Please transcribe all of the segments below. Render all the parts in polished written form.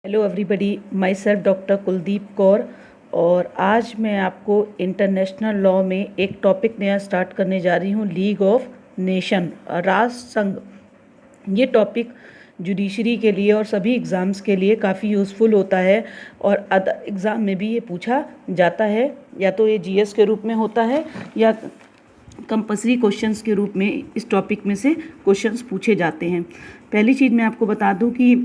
Hello everybody, my self doctor Kuldeep Kaur. और आज मैं आपको इंटरनेशनल लॉ में एक टॉपिक नया स्टार्ट करने जा रही हूँ, लीग ऑफ नेशन, राष्ट्र संघ। ये टॉपिक जुडिशरी के लिए और सभी एग्ज़ाम्स के लिए काफ़ी यूज़फुल होता है और अदर एग्ज़ाम में भी ये पूछा जाता है, या तो ये जीएस के रूप में होता है या कंपल्सरी क्वेश्चंस के रूप में इस टॉपिक में से क्वेश्चंस पूछे जाते हैं। पहली चीज़ मैं आपको बता दूं कि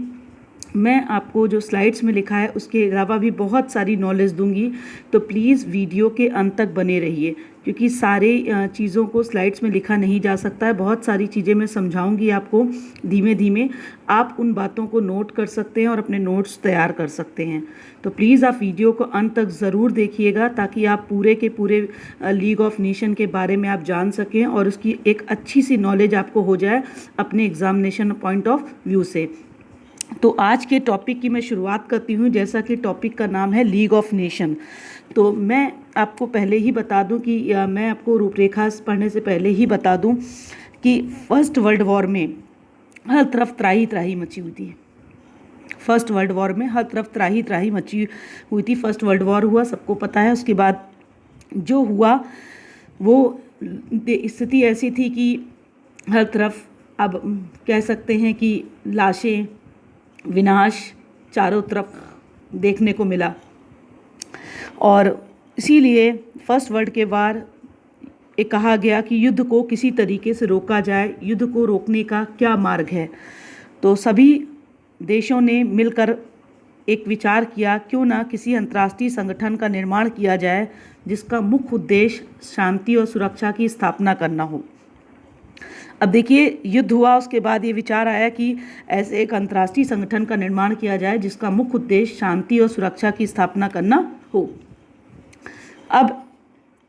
मैं आपको जो स्लाइड्स में लिखा है उसके अलावा भी बहुत सारी नॉलेज दूंगी, तो प्लीज़ वीडियो के अंत तक बने रहिए, क्योंकि सारे चीज़ों को स्लाइड्स में लिखा नहीं जा सकता है। बहुत सारी चीज़ें मैं समझाऊंगी आपको धीमे धीमे, आप उन बातों को नोट कर सकते हैं और अपने नोट्स तैयार कर सकते हैं। तो प्लीज़ आप वीडियो को अंत तक ज़रूर देखिएगा, ताकि आप पूरे के पूरे लीग ऑफ नेशन के बारे में आप जान सकें और उसकी एक अच्छी सी नॉलेज आपको हो जाए अपने एग्जामिनेशन पॉइंट ऑफ व्यू से। तो आज के टॉपिक की मैं शुरुआत करती हूँ, जैसा कि टॉपिक का नाम है लीग ऑफ नेशन। तो मैं आपको पहले ही बता दूं कि मैं आपको रूपरेखा पढ़ने से पहले ही बता दूं कि फर्स्ट वर्ल्ड वॉर में हर तरफ त्राही त्राही मची हुई थी। फर्स्ट वर्ल्ड वॉर में हर तरफ त्राही त्राही मची हुई थी। फर्स्ट वर्ल्ड वॉर हुआ, सबको पता है। उसके बाद जो हुआ वो स्थिति ऐसी थी कि हर तरफ, अब कह सकते हैं कि लाशें, विनाश चारों तरफ देखने को मिला। और इसीलिए फर्स्ट वर्ल्ड के वार एक कहा गया कि युद्ध को किसी तरीके से रोका जाए, युद्ध को रोकने का क्या मार्ग है। तो सभी देशों ने मिलकर एक विचार किया, क्यों ना किसी अंतर्राष्ट्रीय संगठन का निर्माण किया जाए जिसका मुख्य उद्देश्य शांति और सुरक्षा की स्थापना करना हो। अब देखिए, युद्ध हुआ, उसके बाद ये विचार आया कि ऐसे एक अंतर्राष्ट्रीय संगठन का निर्माण किया जाए जिसका मुख्य उद्देश्य शांति और सुरक्षा की स्थापना करना हो। अब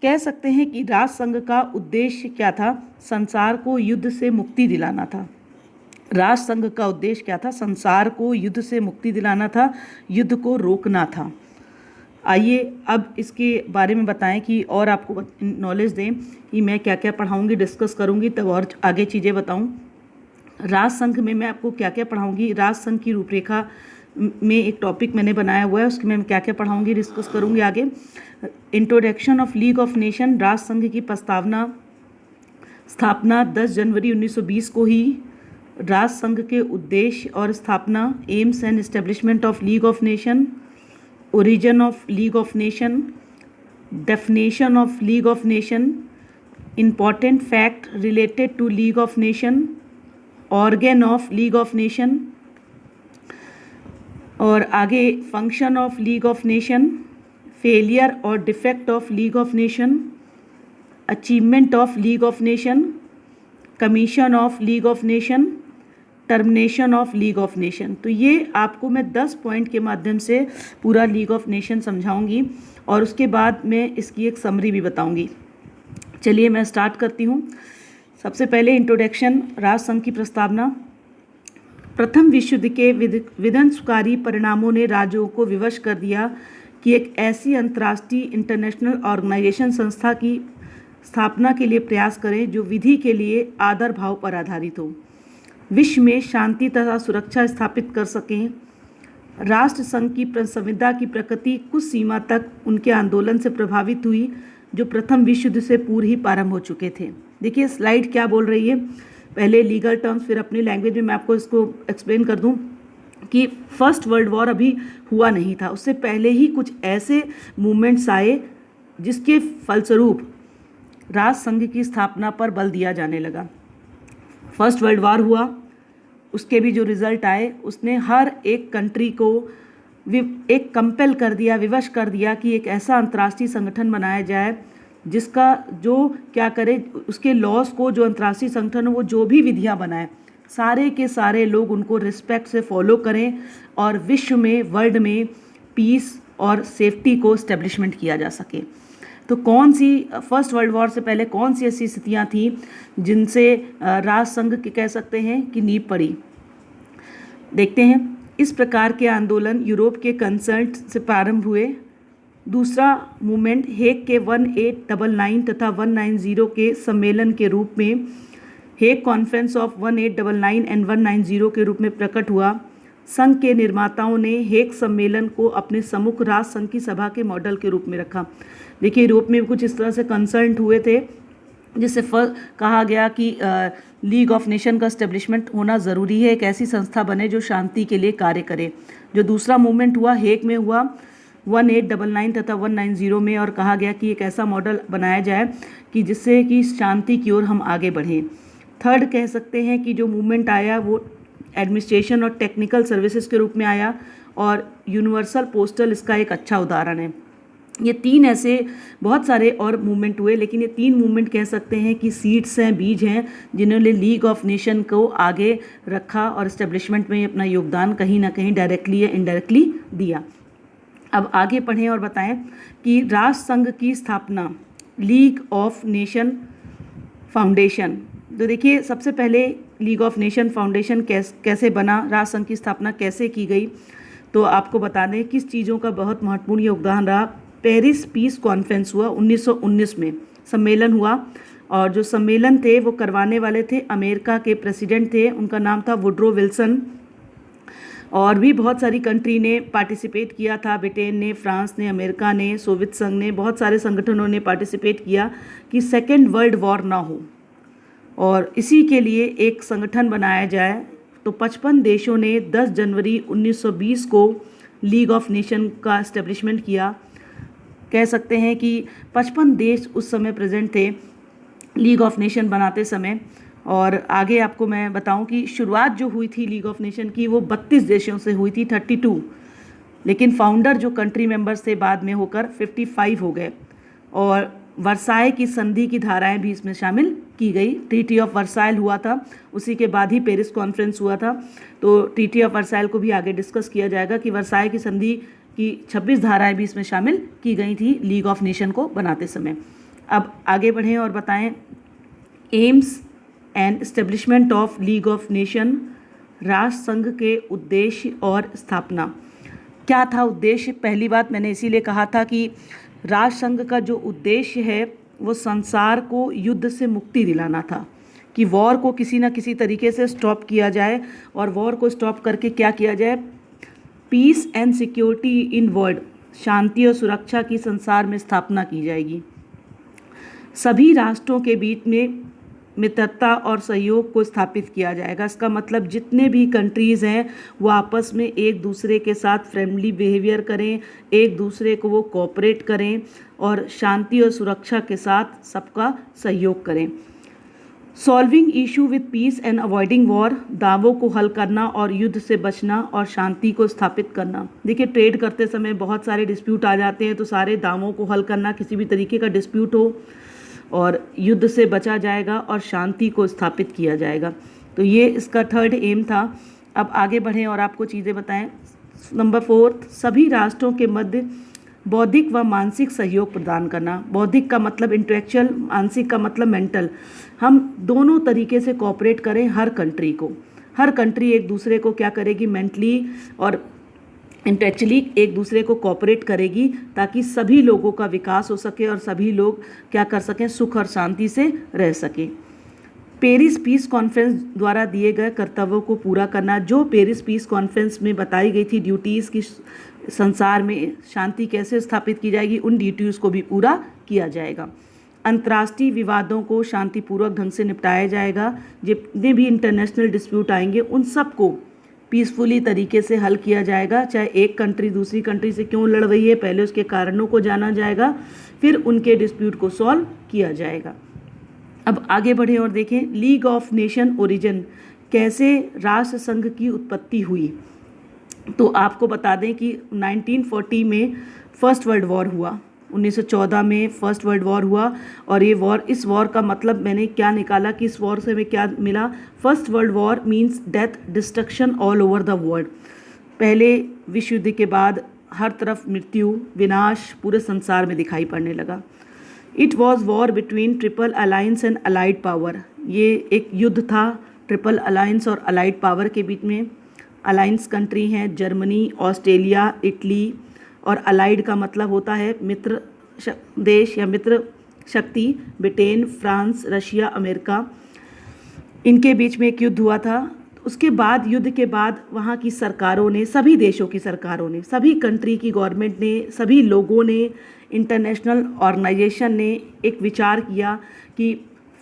कह सकते हैं कि राष्ट्र संघ का उद्देश्य क्या था? संसार को युद्ध से मुक्ति दिलाना था। राष्ट्र संघ का उद्देश्य क्या था? संसार को युद्ध से मुक्ति दिलाना था, युद्ध को रोकना था। आइए अब इसके बारे में बताएं कि और आपको नॉलेज दें कि मैं क्या क्या पढ़ाऊंगी, डिस्कस करूंगी, तब और आगे चीज़ें बताऊं। राष्ट्र संघ में मैं आपको क्या क्या पढ़ाऊंगी, राष्ट्र संघ की रूपरेखा में एक टॉपिक मैंने बनाया हुआ है, उसके मैं क्या क्या पढ़ाऊंगी, डिस्कस करूंगी आगे। Introduction of league of nation, राष्ट्र संघ की स्थापना 10 जनवरी 1920 को ही। राष्ट्र संघ के उद्देश्य और स्थापना, AIIMS and establishment of league of nation, origin of League of Nation, definition of League of Nation, important fact related to League of Nation, organ of League of Nation, और आगे function of League of Nation, failure और defect of League of Nation, achievement of League of Nation, commission of League of Nation, termination of league of nation. तो ये आपको मैं 10 point के माध्यम से पूरा लीग ऑफ नेशन समझाऊंगी और उसके बाद मैं इसकी एक समरी भी बताऊंगी। चलिए मैं स्टार्ट करती हूँ। सबसे पहले इंट्रोडक्शन, राष्ट्र संघ की प्रस्तावना। प्रथम विश्व युद्ध के विध्वंसकारी परिणामों ने राज्यों को विवश कर दिया कि एक ऐसी अंतर्राष्ट्रीय इंटरनेशनल ऑर्गेनाइजेशन संस्था की स्थापना के लिए प्रयास करें जो विधि के लिए आदर भाव पर आधारित हो, विश्व में शांति तथा सुरक्षा स्थापित कर सकें। राष्ट्र संघ की संविदा की प्रकृति कुछ सीमा तक उनके आंदोलन से प्रभावित हुई जो प्रथम विश्व युद्ध से पूर्व ही प्रारंभ हो चुके थे। देखिए स्लाइड क्या बोल रही है, पहले लीगल टर्म्स, फिर अपनी लैंग्वेज में मैं आपको इसको एक्सप्लेन कर दूं कि फर्स्ट वर्ल्ड वॉर अभी हुआ नहीं था, उससे पहले ही कुछ ऐसे मूवमेंट्स आए जिसके फलस्वरूप राष्ट्र संघ की स्थापना पर बल दिया जाने लगा। फर्स्ट वर्ल्ड वॉर हुआ, उसके भी जो रिज़ल्ट आए उसने हर एक कंट्री को एक कंपेल कर दिया, विवश कर दिया कि एक ऐसा अंतर्राष्ट्रीय संगठन बनाया जाए जिसका जो क्या करे, उसके लॉस को, जो अंतर्राष्ट्रीय संगठन वो जो भी विधियां बनाए, सारे के सारे लोग उनको रिस्पेक्ट से फॉलो करें और विश्व में, वर्ल्ड में पीस और सेफ्टी को इस्टेब्लिशमेंट किया जा सके। तो कौन सी फर्स्ट वर्ल्ड वॉर से पहले कौन सी ऐसी स्थितियाँ थी जिनसे राष्ट्र संघ के कह सकते हैं कि नींव पड़ी? देखते हैं। इस प्रकार के आंदोलन यूरोप के कंसर्ट से प्रारंभ हुए। दूसरा मूवमेंट हेग के 1899 तथा 190 के सम्मेलन के रूप में, हेग कॉन्फ्रेंस ऑफ 1899 एंड 190 के रूप में प्रकट हुआ। संघ के निर्माताओं ने हेग सम्मेलन को अपने सम्मुख राष्ट्र संघ की सभा के मॉडल के रूप में रखा। देखिए, यूरोप में कुछ इस तरह से कंसर्न हुए थे, जिससे कहा गया कि लीग ऑफ नेशन का स्टेब्लिशमेंट होना ज़रूरी है, एक ऐसी संस्था बने जो शांति के लिए कार्य करे। जो दूसरा मूवमेंट हुआ हेग में हुआ 1899 तथा 190 में, और कहा गया कि एक ऐसा मॉडल बनाया जाए कि जिससे कि शांति की ओर हम आगे बढ़ें। थर्ड कह सकते हैं कि जो मूवमेंट आया वो एडमिनिस्ट्रेशन और टेक्निकल सर्विसेज के रूप में आया, और यूनिवर्सल पोस्टल इसका एक अच्छा उदाहरण है। ये तीन ऐसे बहुत सारे और मूवमेंट हुए, लेकिन ये तीन मूवमेंट कह सकते हैं कि सीड्स हैं, बीज हैं, जिन्होंने लीग ऑफ नेशन को आगे रखा और इस्टेब्लिशमेंट में अपना योगदान कहीं ना कहीं डायरेक्टली या इनडायरेक्टली दिया। अब आगे पढ़ें और बताएं कि राष्ट्र संघ की स्थापना, लीग ऑफ नेशन फाउंडेशन। तो देखिए, सबसे पहले लीग ऑफ नेशन फाउंडेशन कैसे बना, राष्ट्र संघ की स्थापना कैसे की गई, तो आपको बता दें किस चीज़ों का बहुत महत्वपूर्ण योगदान रहा। पेरिस पीस कॉन्फ्रेंस हुआ 1919 में, सम्मेलन हुआ, और जो सम्मेलन थे वो करवाने वाले थे अमेरिका के प्रेसिडेंट थे, उनका नाम था वुड्रो विल्सन। और भी बहुत सारी कंट्री ने पार्टिसिपेट किया था, ब्रिटेन ने, फ्रांस ने, अमेरिका ने, सोवियत संघ ने, बहुत सारे संगठनों ने पार्टिसिपेट किया कि सेकेंड वर्ल्ड वॉर ना हो, और इसी के लिए एक संगठन बनाया जाए। तो 55 देशों ने 10 जनवरी 1920 को लीग ऑफ नेशन का इस्टेब्लिशमेंट किया। कह सकते हैं कि 55 देश उस समय प्रेजेंट थे लीग ऑफ नेशन बनाते समय। और आगे आपको मैं बताऊं कि शुरुआत जो हुई थी लीग ऑफ नेशन की वो 32 देशों से हुई थी, 32, लेकिन फाउंडर जो कंट्री मेंबर्स थे बाद में होकर 55 हो गए, और वर्साय की संधि की धाराएं भी इसमें शामिल की गई। ट्रीटी ऑफ वर्साइल हुआ था, उसी के बाद ही पेरिस कॉन्फ्रेंस हुआ था। तो ट्रीटी ऑफ वर्साइल को भी आगे डिस्कस किया जाएगा कि वर्साय की संधि की 26 धाराएं भी इसमें शामिल की गई थी लीग ऑफ नेशन को बनाते समय। अब आगे बढ़ें और बताएं AIIMS and establishment of league of nation, राष्ट्र संघ के उद्देश्य और स्थापना। क्या था उद्देश्य? पहली बात मैंने इसीलिए कहा था कि राष्ट्र संघ का जो उद्देश्य है वो संसार को युद्ध से मुक्ति दिलाना था, कि वॉर को किसी न किसी तरीके से स्टॉप किया जाए, और वॉर को स्टॉप करके क्या किया जाए, peace and security in world, शांति और सुरक्षा की संसार में स्थापना की जाएगी। सभी राष्ट्रों के बीच में मित्रता और सहयोग को स्थापित किया जाएगा। इसका मतलब जितने भी कंट्रीज़ हैं वो आपस में एक दूसरे के साथ फ्रेंडली बिहेवियर करें, एक दूसरे को वो कोऑपरेट करें, और शांति और सुरक्षा के साथ सबका सहयोग करें। Solving issue with piece and avoiding war, दावों को हल करना और युद्ध से बचना और शांति को स्थापित करना। देखिए, ट्रेड करते समय बहुत सारे डिस्प्यूट आ जाते हैं, तो सारे दावों को हल करना, किसी भी तरीके का डिस्प्यूट हो, और युद्ध से बचा जाएगा और शांति को स्थापित किया जाएगा। तो ये इसका थर्ड एम था। अब आगे बढ़ें और आपको चीज़ें बताएं। नंबर 4, सभी राष्ट्रों के मध्य बौद्धिक व मानसिक सहयोग प्रदान करना। बौद्धिक का मतलब इंटेलेक्चुअल, मानसिक का मतलब मेंटल। हम दोनों तरीके से कोऑपरेट करें हर कंट्री को। हर कंट्री एक दूसरे को क्या करेगी, मेंटली और इंटेलेक्चुअली एक दूसरे को कोऑपरेट करेगी, ताकि सभी लोगों का विकास हो सके और सभी लोग क्या कर सकें, सुख और शांति से रह सकें। पेरिस पीस कॉन्फ्रेंस द्वारा दिए गए कर्तव्यों को पूरा करना। जो पेरिस पीस कॉन्फ्रेंस में बताई गई थी ड्यूटीज़ की, संसार में शांति कैसे स्थापित की जाएगी, उन ड्यूटीज़ को भी पूरा किया जाएगा। अंतर्राष्ट्रीय विवादों को शांतिपूर्वक ढंग से निपटाया जाएगा। जितने भी इंटरनेशनल डिस्प्यूट आएंगे उन सब को पीसफुली तरीके से हल किया जाएगा। चाहे एक कंट्री दूसरी कंट्री से क्यों लड़ रही है, पहले उसके कारणों को जाना जाएगा, फिर उनके डिस्प्यूट को सॉल्व किया जाएगा। अब आगे बढ़े और देखें लीग ऑफ नेशन ओरिजिन, कैसे राष्ट्र संघ की उत्पत्ति हुई। तो आपको बता दें कि 1940 में फर्स्ट वर्ल्ड वॉर हुआ, 1914 में फर्स्ट वर्ल्ड वॉर हुआ, और ये वॉर, इस वॉर का मतलब मैंने क्या निकाला कि इस वॉर से हमें क्या मिला। First world war means death, destruction all over the world. पहले विश्व युद्ध के बाद हर तरफ मृत्यु, विनाश पूरे संसार में दिखाई पड़ने लगा। It was war between triple alliance and allied power. ये एक युद्ध था ट्रिपल अलायंस और अलाइड पावर के बीच में। अलायंस कंट्री हैं जर्मनी, ऑस्ट्रेलिया, इटली, और अलाइड का मतलब होता है मित्र देश या मित्र शक्ति, ब्रिटेन, फ्रांस, रशिया, अमेरिका। इनके बीच में एक युद्ध हुआ था उसके बाद युद्ध के बाद वहाँ की सरकारों ने, सभी देशों की सरकारों ने, सभी कंट्री की गवर्नमेंट ने, सभी लोगों ने, इंटरनेशनल ऑर्गेनाइजेशन ने एक विचार किया कि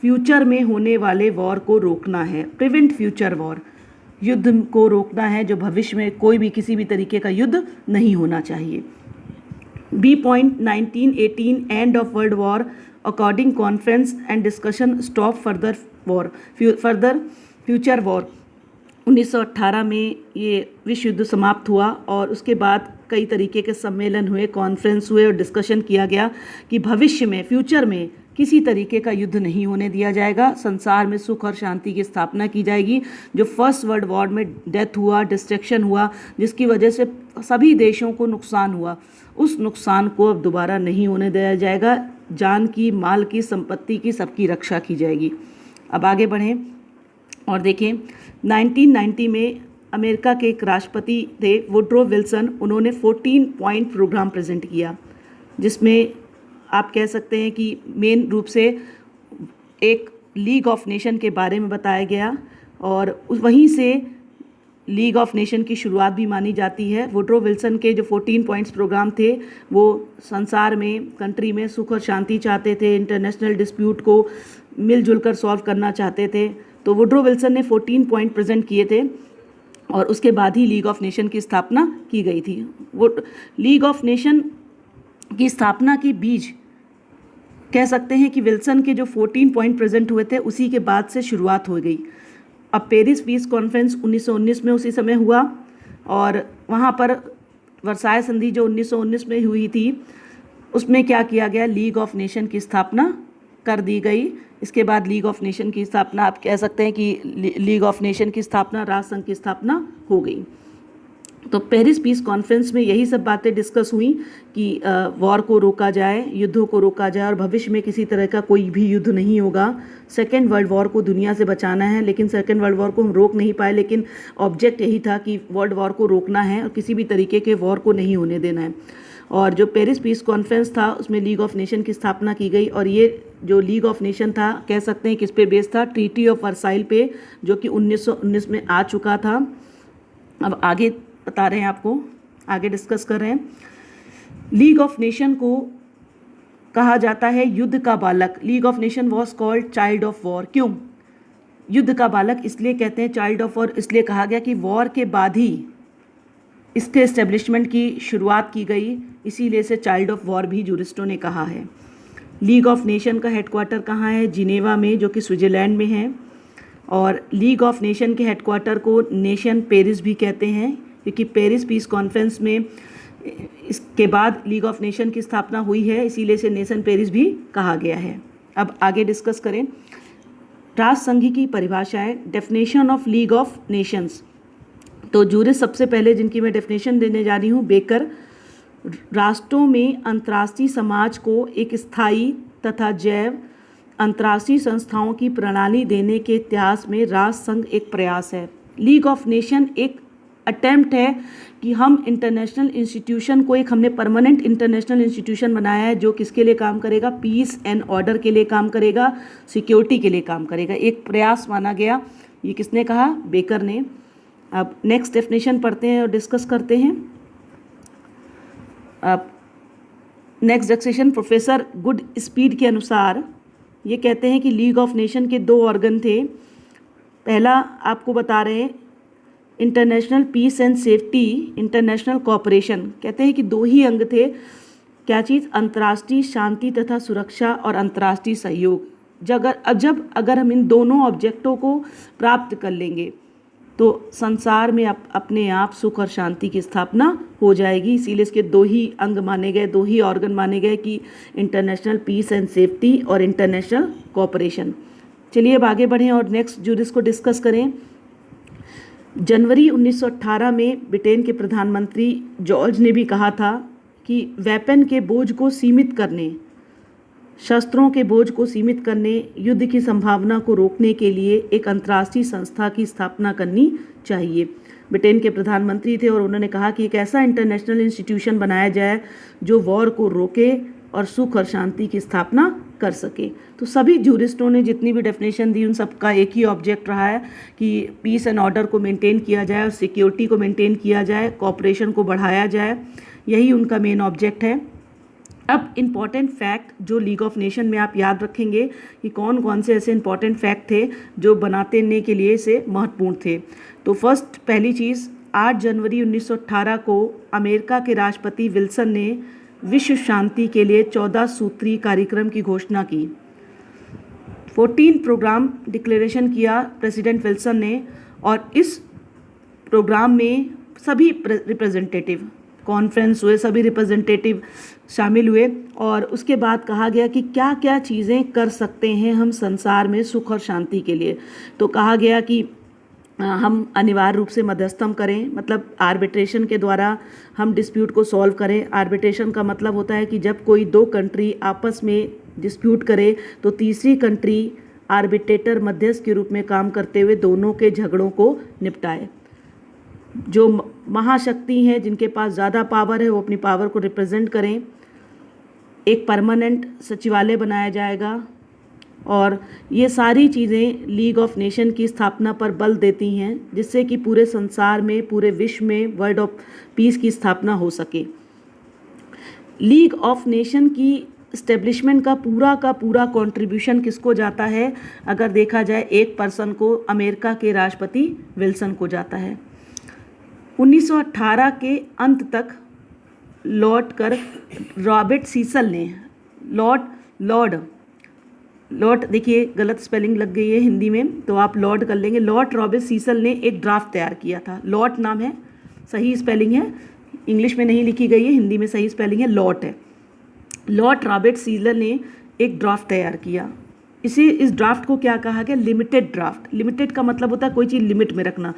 फ्यूचर में होने वाले वॉर को रोकना है, प्रिवेंट फ्यूचर वॉर, युद्ध को रोकना है, जो भविष्य में कोई भी किसी भी तरीके का युद्ध नहीं होना चाहिए। B point 1918 end of world war according conference and discussion stop further future war. 1918 में ये विश्व युद्ध समाप्त हुआ और उसके बाद कई तरीके के सम्मेलन हुए, कॉन्फ्रेंस हुए और डिस्कशन किया गया कि भविष्य में, फ्यूचर में किसी तरीके का युद्ध नहीं होने दिया जाएगा, संसार में सुख और शांति की स्थापना की जाएगी। जो फर्स्ट वर्ल्ड वॉर में डेथ हुआ, डिस्ट्रक्शन हुआ, जिसकी वजह से सभी देशों को नुकसान हुआ, उस नुकसान को अब दोबारा नहीं होने दिया जाएगा। जान की, माल की, संपत्ति की, सबकी रक्षा की जाएगी। अब आगे बढ़ें और देखें 1990 में अमेरिका के एक राष्ट्रपति थे वुड्रो विल्सन, उन्होंने 14 पॉइंट प्रोग्राम प्रेजेंट किया, जिसमें आप कह सकते हैं कि मेन रूप से एक लीग ऑफ नेशन के बारे में बताया गया और वहीं से लीग ऑफ नेशन की शुरुआत भी मानी जाती है। वुड्रो विल्सन के जो 14 पॉइंट्स प्रोग्राम थे वो संसार में, कंट्री में सुख और शांति चाहते थे, इंटरनेशनल डिस्प्यूट को मिलजुल कर सॉल्व करना चाहते थे। तो वुड्रो विल्सन ने 14 पॉइंट प्रेजेंट किए थे और उसके बाद ही लीग ऑफ नेशन की स्थापना की गई थी। वो लीग ऑफ नेशन की स्थापना की बीज कह सकते हैं कि विल्सन के जो 14 पॉइंट प्रेजेंट हुए थे उसी के बाद से शुरुआत हो गई। अब पेरिस पीस कॉन्फ्रेंस 1919 में उसी समय हुआ और वहाँ पर वर्साय संधि जो 1919 में हुई थी उसमें क्या किया गया, लीग ऑफ नेशन की स्थापना कर दी गई। इसके बाद लीग ऑफ नेशन की स्थापना, आप कह सकते हैं कि लीग ऑफ नेशन की स्थापना, राष्ट्र संघ की स्थापना हो गई। तो पेरिस पीस कॉन्फ्रेंस में यही सब बातें डिस्कस हुई कि वॉर को रोका जाए, युद्धों को रोका जाए और भविष्य में किसी तरह का कोई भी युद्ध नहीं होगा। सेकेंड वर्ल्ड वॉर को दुनिया से बचाना है, लेकिन सेकेंड वर्ल्ड वॉर को हम रोक नहीं पाए, लेकिन ऑब्जेक्ट यही था कि वर्ल्ड वॉर को रोकना है और किसी भी तरीके के वॉर को नहीं होने देना है। और जो पेरिस पीस कॉन्फ्रेंस था उसमें लीग ऑफ नेशन की स्थापना की गई और ये जो लीग ऑफ नेशन था कह सकते हैं किस पे बेस था, ट्रीटी ऑफ वर्साइल पे, जो कि 1919 में आ चुका था। अब आगे बता रहे हैं आपको, आगे डिस्कस कर रहे हैं। लीग ऑफ नेशन को कहा जाता है युद्ध का बालक। League of nation was called child of war. क्यों युद्ध का बालक इसलिए कहते हैं, चाइल्ड ऑफ वॉर इसलिए कहा गया कि वॉर के बाद ही इसके एस्टेब्लिशमेंट की शुरुआत की गई, इसीलिए से चाइल्ड ऑफ वॉर भी जूरिस्टों ने कहा है। लीग ऑफ नेशन का हेडक्वार्टर कहाँ है, जिनेवा में, जो कि स्विट्ज़रलैंड में है। और लीग ऑफ नेशन के हेडक्वार्टर को नेशन पेरिस भी कहते हैं, क्योंकि पेरिस पीस कॉन्फ्रेंस में इसके बाद लीग ऑफ नेशन की स्थापना हुई है, इसीलिए से नेशन पेरिस भी कहा गया है। अब आगे डिस्कस करें राष्ट्र संघ की परिभाषाएं। Definition of league of Nations, तो जूरिस्ट सबसे पहले जिनकी मैं डेफिनेशन देने जा रही हूँ, बेकर। राष्ट्रों में अंतर्राष्ट्रीय समाज को एक स्थायी तथा जैव अंतर्राष्ट्रीय संस्थाओं की प्रणाली देने के इतिहास में राष्ट्र संघ एक प्रयास है। लीग ऑफ नेशन एक अटेम्प्ट है कि हम इंटरनेशनल इंस्टीट्यूशन को, एक हमने परमानेंट इंटरनेशनल इंस्टीट्यूशन बनाया है जो किसके लिए काम करेगा, पीस एंड ऑर्डर के लिए काम करेगा, सिक्योरिटी के लिए काम करेगा। एक प्रयास माना गया। ये किसने कहा, बेकर ने। अब नेक्स्ट डेफिनेशन पढ़ते हैं और डिस्कस करते हैं। अब next definition professor good speed के अनुसार ये कहते हैं कि लीग ऑफ नेशन के दो ऑर्गन थे। पहला आपको बता रहे हैं international peace and safety, international cooperation. कहते हैं कि दो ही अंग थे। क्या चीज़, अंतर्राष्ट्रीय शांति तथा सुरक्षा और अंतर्राष्ट्रीय सहयोग। जब अगर हम इन दोनों ऑब्जेक्टों को प्राप्त कर लेंगे तो संसार में अपने आप सुख और शांति की स्थापना हो जाएगी। इसीलिए इसके दो ही अंग माने गए, दो ही ऑर्गन माने गए कि इंटरनेशनल पीस एंड सेफ्टी और इंटरनेशनल कोऑपरेशन। चलिए अब आगे बढ़ें और नेक्स्ट जूरिस को डिस्कस करें। जनवरी 1918 में ब्रिटेन के प्रधानमंत्री जॉर्ज ने भी कहा था कि वेपन के बोझ को सीमित करने, शस्त्रों के बोझ को सीमित करने, युद्ध की संभावना को रोकने के लिए एक अंतर्राष्ट्रीय संस्था की स्थापना करनी चाहिए। ब्रिटेन के प्रधानमंत्री थे और उन्होंने कहा कि एक ऐसा इंटरनेशनल इंस्टीट्यूशन बनाया जाए जो वॉर को रोके और सुख और शांति की स्थापना कर सके। तो सभी जूरिस्टों ने जितनी भी डेफिनेशन दी उन सबका एक ही ऑब्जेक्ट रहा है कि पीस एंड ऑर्डर को मेंटेन किया जाए और सिक्योरिटी को मेंटेन किया जाए, कोऑपरेशन को बढ़ाया जाए, यही उनका मेन ऑब्जेक्ट है। अब इम्पॉर्टेंट फैक्ट जो लीग ऑफ नेशन में आप याद रखेंगे कि कौन कौन से ऐसे इम्पॉर्टेंट फैक्ट थे जो बनाने के लिए इसे महत्वपूर्ण थे। तो फर्स्ट पहली चीज़, 8 जनवरी 1918 को अमेरिका के राष्ट्रपति विल्सन ने विश्व शांति के लिए 14 सूत्री कार्यक्रम की घोषणा की। 14 प्रोग्राम डिक्लेरेशन किया प्रेसिडेंट विल्सन ने, और इस प्रोग्राम में सभी रिप्रेजेंटेटिव कॉन्फ्रेंस हुए, सभी रिप्रेजेंटेटिव शामिल हुए, और उसके बाद कहा गया कि क्या क्या चीज़ें कर सकते हैं हम संसार में सुख और शांति के लिए। तो कहा गया कि हम अनिवार्य रूप से मध्यस्थम करें, मतलब आर्बिट्रेशन के द्वारा हम डिस्प्यूट को सॉल्व करें। आर्बिट्रेशन का मतलब होता है कि जब कोई दो कंट्री आपस में डिस्प्यूट करे तो तीसरी कंट्री आर्बिट्रेटर मध्यस्थ के रूप में काम करते हुए दोनों के झगड़ों को निपटाए। जो महाशक्ति हैं जिनके पास ज़्यादा पावर है वो अपनी पावर को रिप्रेजेंट करें। एक परमानेंट सचिवालय बनाया जाएगा, और ये सारी चीज़ें लीग ऑफ नेशन की स्थापना पर बल देती हैं, जिससे कि पूरे संसार में, पूरे विश्व में वर्ल्ड ऑफ पीस की स्थापना हो सके। लीग ऑफ नेशन की इस्टेब्लिशमेंट का पूरा कंट्रीब्यूशन किसको जाता है? अगर देखा जाए एक पर्सन को, अमेरिका के राष्ट्रपति विल्सन को जाता है। 1918 के अंत तक लौट कर रॉबर्ट सीसल ने लॉर्ड देखिए गलत स्पेलिंग लग गई है हिंदी में, तो आप लॉर्ड कर लेंगे। लॉर्ड रॉबर्ट सीसल ने एक ड्राफ्ट तैयार किया था। लॉर्ड नाम है, सही स्पेलिंग है, इंग्लिश में नहीं लिखी गई है, हिंदी में सही स्पेलिंग है, लॉर्ड है। लॉर्ड रॉबर्ट सीसल ने एक ड्राफ्ट तैयार किया। इस ड्राफ्ट को क्या कहा गया? Limited draft. लिमिटेड का मतलब होता है कोई चीज़ लिमिट में रखना,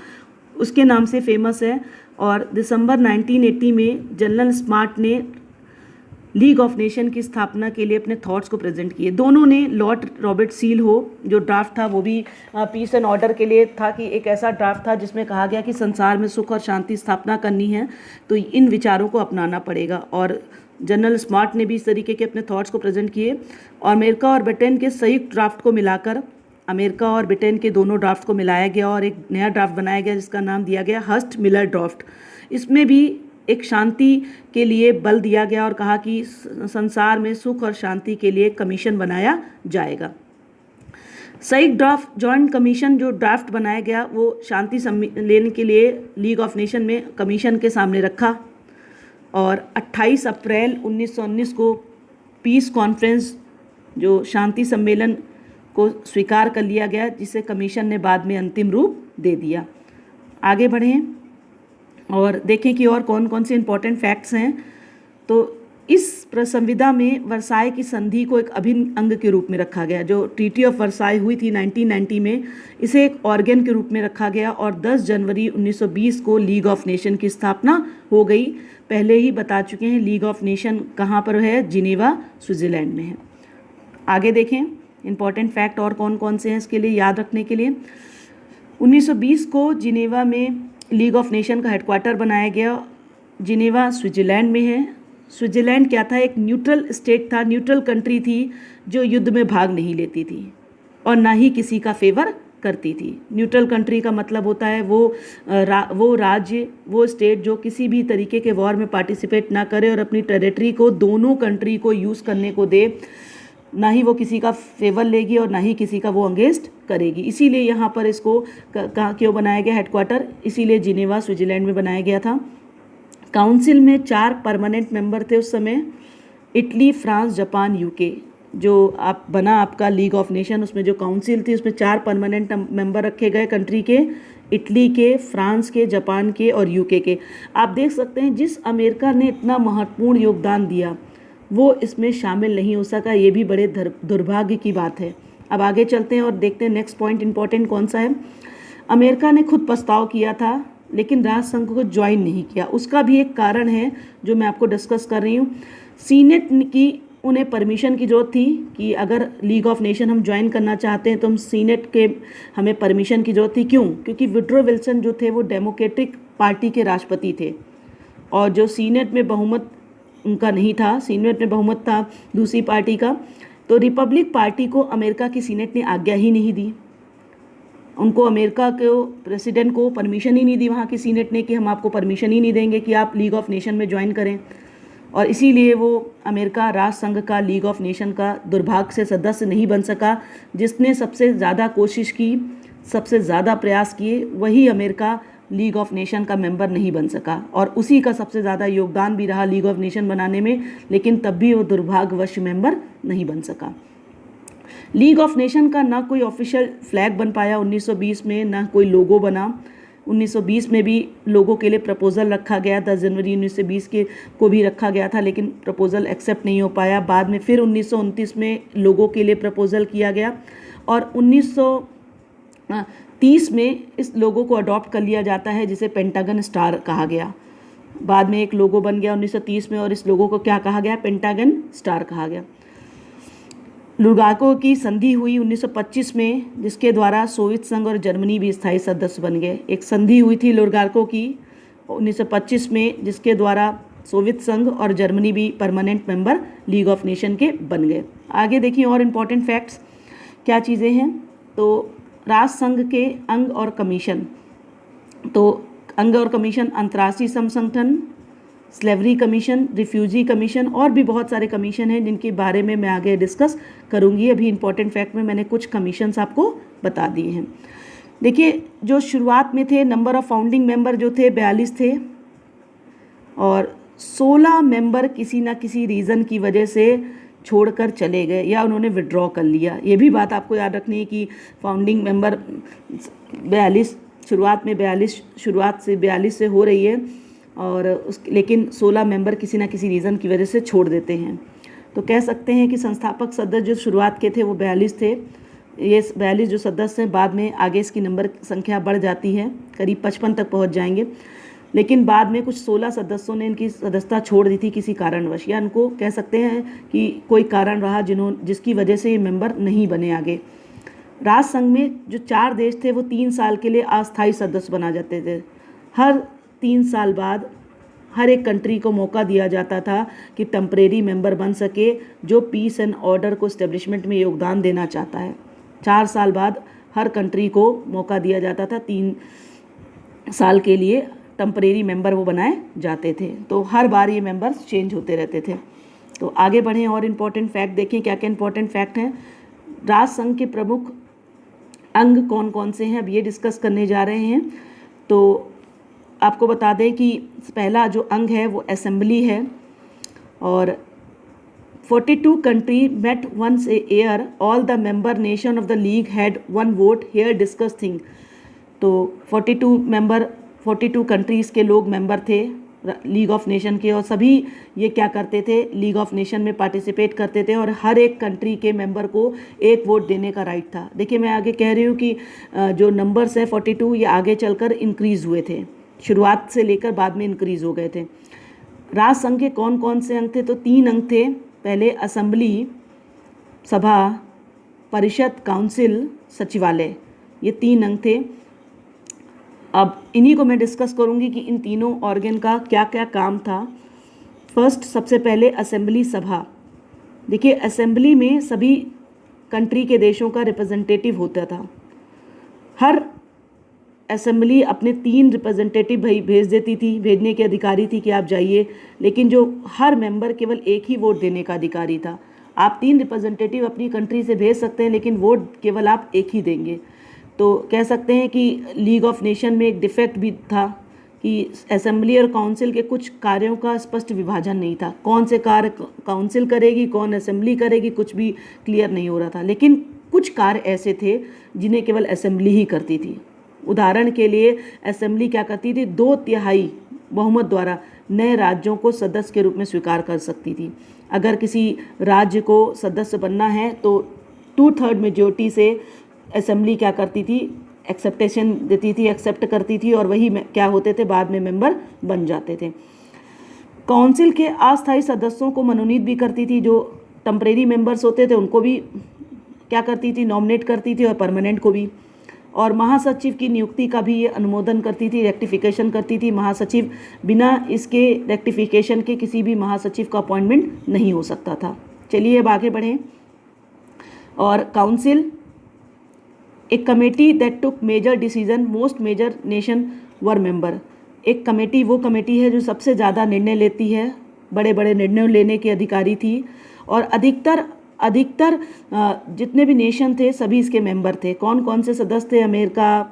उसके नाम से फेमस है। और दिसंबर 1980 में जनरल स्मार्ट ने लीग ऑफ नेशन की स्थापना के लिए अपने थॉट्स को प्रेजेंट किए। दोनों ने, लॉर्ड रॉबर्ट सील हो, जो ड्राफ्ट था वो भी पीस एंड ऑर्डर के लिए था, कि एक ऐसा ड्राफ्ट था जिसमें कहा गया कि संसार में सुख और शांति स्थापना करनी है तो इन विचारों को अपनाना पड़ेगा। और जनरल स्मार्ट ने भी इस तरीके के अपने थॉट्स को प्रेजेंट किए, और अमेरिका और ब्रिटेन के संयुक्त ड्राफ्ट को मिलाकर, अमेरिका और ब्रिटेन के दोनों ड्राफ्ट को मिलाया गया और एक नया ड्राफ्ट बनाया गया जिसका नाम दिया गया हर्स्ट मिलर ड्राफ्ट। इसमें भी एक शांति के लिए बल दिया गया और कहा कि संसार में सुख और शांति के लिए कमीशन बनाया जाएगा। संयुक्त ड्राफ्ट जॉइंट कमीशन जो ड्राफ्ट बनाया गया वो शांति सम्मेलन के लिए लीग ऑफ नेशन में कमीशन के सामने रखा, और 28 अप्रैल 1919 को पीस कॉन्फ्रेंस जो शांति सम्मेलन को स्वीकार कर लिया गया, जिसे कमीशन ने बाद में अंतिम रूप दे दिया। आगे बढ़ें और देखें कि और कौन कौन से इम्पॉर्टेंट फैक्ट्स हैं। तो इस संविदा में वर्साई की संधि को एक अभिन्न अंग के रूप में रखा गया। जो ट्रीटी ऑफ वर्साई हुई थी 1990 में, इसे एक ऑर्गन के रूप में रखा गया, और 10 जनवरी 1920 को लीग ऑफ नेशन की स्थापना हो गई। पहले ही बता चुके हैं लीग ऑफ नेशन कहाँ पर है, जिनेवा स्विट्ज़रलैंड में है। आगे देखें इम्पॉर्टेंट फैक्ट और कौन कौन से हैं इसके लिए याद रखने के लिए। 1920 को जिनेवा में लीग ऑफ नेशन का हेडक्वार्टर बनाया गया। जिनेवा स्विट्ज़रलैंड में है। स्विट्ज़रलैंड क्या था? एक न्यूट्रल स्टेट था, न्यूट्रल कंट्री थी जो युद्ध में भाग नहीं लेती थी और ना ही किसी का फेवर करती थी। न्यूट्रल कंट्री का मतलब होता है वो राज्य, वो स्टेट जो किसी भी तरीके के वॉर में पार्टिसिपेट ना करे और अपनी टेरिटरी को दोनों कंट्री को यूज़ करने को दे। ना ही वो किसी का फेवर लेगी और ना ही किसी का वो अगेंस्ट करेगी। इसीलिए यहाँ पर इसको क्यों बनाया गया हेडक्वार्टर? इसीलिए जिनेवा स्विट्ज़रलैंड में बनाया गया था। काउंसिल में 4 परमानेंट मेंबर थे उस समय, इटली, फ्रांस, जापान, यूके। जो बना आपका लीग ऑफ नेशन, उसमें जो काउंसिल थी उसमें 4 परमानेंट मेंबर रखे गए कंट्री के, इटली के, फ्रांस के, जापान के और यूके के। आप देख सकते हैं जिस अमेरिका ने इतना महत्वपूर्ण योगदान दिया वो इसमें शामिल नहीं हो सका, ये भी बड़े दुर्भाग्य की बात है। अब आगे चलते हैं और देखते हैं नेक्स्ट पॉइंट इंपॉर्टेंट कौन सा है। अमेरिका ने खुद प्रस्ताव किया था लेकिन राष्ट्रसंघ को ज्वाइन नहीं किया। उसका भी एक कारण है जो मैं आपको डिस्कस कर रही हूँ। सीनेट की उन्हें परमिशन की ज़रूरत थी कि अगर लीग ऑफ नेशन हम ज्वाइन करना चाहते हैं तो हम सीनेट के हमें परमिशन की ज़रूरत थी। क्यों? क्योंकि वुड्रो विल्सन जो थे वो डेमोक्रेटिक पार्टी के राष्ट्रपति थे और जो सीनेट में बहुमत उनका नहीं था, सीनेट में बहुमत था दूसरी पार्टी का। तो रिपब्लिक पार्टी को अमेरिका की सीनेट ने आज्ञा ही नहीं दी, उनको अमेरिका के प्रेसिडेंट को परमिशन ही नहीं दी वहाँ की सीनेट ने कि हम आपको परमिशन ही नहीं देंगे कि आप लीग ऑफ नेशन में ज्वाइन करें, और इसीलिए वो अमेरिका राष्ट्र संघ का लीग ऑफ नेशन का दुर्भाग्य से सदस्य नहीं बन सका। जिसने सबसे ज़्यादा कोशिश की, सबसे ज़्यादा प्रयास किए, वही अमेरिका लीग ऑफ नेशन का मेंबर नहीं बन सका, और उसी का सबसे ज़्यादा योगदान भी रहा लीग ऑफ नेशन बनाने में, लेकिन तब भी वो दुर्भाग्यवश मेंबर नहीं बन सका। लीग ऑफ नेशन का ना कोई ऑफिशियल फ्लैग बन पाया 1920 में, ना कोई लोगो बना। 1920 में भी लोगों के लिए प्रपोज़ल रखा गया, 10 जनवरी 1920 के को भी रखा गया था, लेकिन प्रपोज़ल एक्सेप्ट नहीं हो पाया। बाद में फिर 1929 में लोगों के लिए प्रपोज़ल किया गया, और 1930 में इस लोगो को अडॉप्ट कर लिया जाता है, जिसे पेंटागन स्टार कहा गया। बाद में एक लोगो बन गया 1930 में, और इस लोगो को क्या कहा गया? पेंटागन स्टार कहा गया। लुगाको की संधि हुई 1925 में, जिसके द्वारा सोवियत संघ और जर्मनी भी स्थायी सदस्य बन गए। एक संधि हुई थी लुगाको की 1925 में, जिसके द्वारा सोवियत संघ और जर्मनी भी permanent member league of nation के बन गए। आगे देखिए और इम्पॉर्टेंट फैक्ट्स क्या चीज़ें हैं। तो राष्ट्र संघ के अंग और कमीशन, तो अंग और कमीशन अंतर्राष्ट्रीय श्रम संगठन, स्लेवरी कमीशन, रिफ्यूजी कमीशन, और भी बहुत सारे कमीशन हैं जिनके बारे में मैं आगे डिस्कस करूंगी। अभी इंपॉर्टेंट फैक्ट में मैंने कुछ कमीशंस आपको बता दिए हैं। देखिए जो शुरुआत में थे, नंबर ऑफ फाउंडिंग मेंबर जो थे 42 थे, और 16 मेंबर किसी ना किसी रीज़न की वजह से छोड़कर चले गए या उन्होंने विड्रॉ कर लिया। ये भी बात आपको याद रखनी है कि फाउंडिंग मेंबर 42 शुरुआत से 42 से हो रही है, और लेकिन 16 मेंबर किसी ना किसी रीज़न की वजह से छोड़ देते हैं। तो कह सकते हैं कि संस्थापक सदस्य जो शुरुआत के थे वो 42 थे। ये 42 जो सदस्य हैं, बाद में आगे इसकी नंबर संख्या बढ़ जाती है, करीब 55 तक पहुंच जाएंगे, लेकिन बाद में कुछ 16 सदस्यों ने इनकी सदस्यता छोड़ दी थी किसी कारणवश, या इनको कह सकते हैं कि कोई कारण रहा जिसकी वजह से ये मेंबर नहीं बने आगे। राष्ट्र संघ में जो 4 देश थे वो 3 साल के लिए अस्थायी सदस्य बना जाते थे। हर 3 साल बाद हर एक कंट्री को मौका दिया जाता था कि टेम्परेरी मेंबर बन सके जो पीस एंड ऑर्डर को इस्टेब्लिशमेंट में योगदान देना चाहता है। 4 साल बाद हर कंट्री को मौका दिया जाता था, 3 साल के लिए टेम्परेरी मेंबर वो बनाए जाते थे। तो हर बार ये मेंबर्स चेंज होते रहते थे। तो आगे बढ़ें और इम्पोर्टेंट फैक्ट देखें क्या क्या इम्पोर्टेंट फैक्ट हैं। राष्ट्र संघ के प्रमुख अंग कौन कौन से हैं, अब ये डिस्कस करने जा रहे हैं। तो आपको बता दें कि पहला जो अंग है वो असेंबली है, और 42 country met once a year, all the member nation of the league had one vote here discuss thing. तो 42 कंट्रीज़ के लोग मेंबर थे लीग ऑफ नेशन के, और सभी ये क्या करते थे, लीग ऑफ नेशन में पार्टिसिपेट करते थे, और हर एक कंट्री के मेंबर को एक वोट देने का राइट था। देखिए मैं आगे कह रही हूँ कि जो नंबर्स हैं 42 ये आगे चलकर इंक्रीज़ हुए थे, शुरुआत से लेकर बाद में इंक्रीज़ हो गए थे। राष्ट्र संघ के कौन कौन से अंग थे, तो 3 अंग थे। पहले असेंबली, सभा, परिषद, काउंसिल, सचिवालय, ये 3 अंग थे। अब इन्हीं को मैं डिस्कस करूंगी कि इन तीनों ऑर्गन का क्या क्या काम था। फर्स्ट, सबसे पहले असेंबली, सभा। देखिए असेंबली में सभी कंट्री के देशों का रिप्रेजेंटेटिव होता था। हर असेंबली अपने 3 रिप्रेजेंटेटिव भेज देती थी, भेजने के अधिकारी थी कि आप जाइए, लेकिन जो हर मेंबर केवल एक ही वोट देने का अधिकारी था। आप 3 रिप्रेजेंटेटिव अपनी कंट्री से भेज सकते हैं, लेकिन वोट केवल आप एक ही देंगे। तो कह सकते हैं कि लीग ऑफ नेशन में एक डिफेक्ट भी था कि असेंबली और काउंसिल के कुछ कार्यों का स्पष्ट विभाजन नहीं था। कौन से कार्य काउंसिल करेगी, कौन असेंबली करेगी, कुछ भी क्लियर नहीं हो रहा था। लेकिन कुछ कार्य ऐसे थे जिन्हें केवल असेंबली ही करती थी। उदाहरण के लिए असेंबली क्या करती थी, 2/3 बहुमत द्वारा नए राज्यों को सदस्य के रूप में स्वीकार कर सकती थी। अगर किसी राज्य को सदस्य बनना है तो 2/3 मेजोरिटी से असेंबली क्या करती थी, एक्सेप्टेशन देती थी, एक्सेप्ट करती थी, और वही क्या होते थे, बाद में मेंबर बन जाते थे। काउंसिल के अस्थायी सदस्यों को मनोनीत भी करती थी, जो टेम्परेरी मेंबर्स होते थे उनको भी क्या करती थी, नॉमिनेट करती थी, और परमानेंट को भी। और महासचिव की नियुक्ति का भी ये अनुमोदन करती थी, रेक्टिफिकेशन करती थी। महासचिव बिना इसके रेक्टिफिकेशन के किसी भी महासचिव का अपॉइंटमेंट नहीं हो सकता था। चलिए अब आगे बढ़ें। और काउंसिल, एक committee that took major decision, most major nation were member. एक कमेटी वो कमेटी है जो सबसे ज़्यादा निर्णय लेती है, बड़े बड़े निर्णय लेने के अधिकारी थी, और अधिकतर जितने भी नेशन थे सभी इसके मेंबर थे। कौन कौन से सदस्य थे? अमेरिका,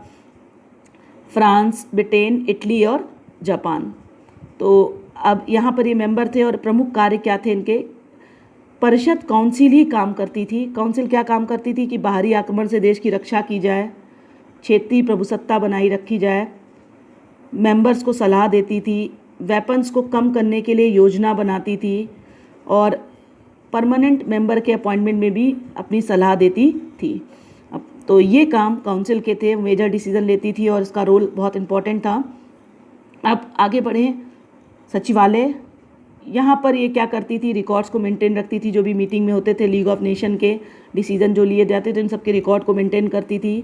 फ्रांस, ब्रिटेन, इटली और जापान। तो अब यहाँ पर ये मेंबर थे और प्रमुख कार्य क्या थे इनके? परिषद काउंसिल ही काम करती थी। काउंसिल क्या काम करती थी कि बाहरी आक्रमण से देश की रक्षा की जाए, क्षेत्रीय प्रभुसत्ता बनाई रखी जाए, मेंबर्स को सलाह देती थी, वेपन्स को कम करने के लिए योजना बनाती थी, और परमानेंट मेंबर के अपॉइंटमेंट में भी अपनी सलाह देती थी। अब तो ये काम काउंसिल के थे, मेजर डिसीजन लेती थी और इसका रोल बहुत इम्पोर्टेंट था। अब आगे बढ़ें। सचिवालय, यहाँ पर ये क्या करती थी? रिकॉर्ड्स को मेंटेन रखती थी। जो भी मीटिंग में होते थे लीग ऑफ नेशन के, डिसीजन जो लिए जाते थे, इन सबके रिकॉर्ड को मेंटेन करती थी।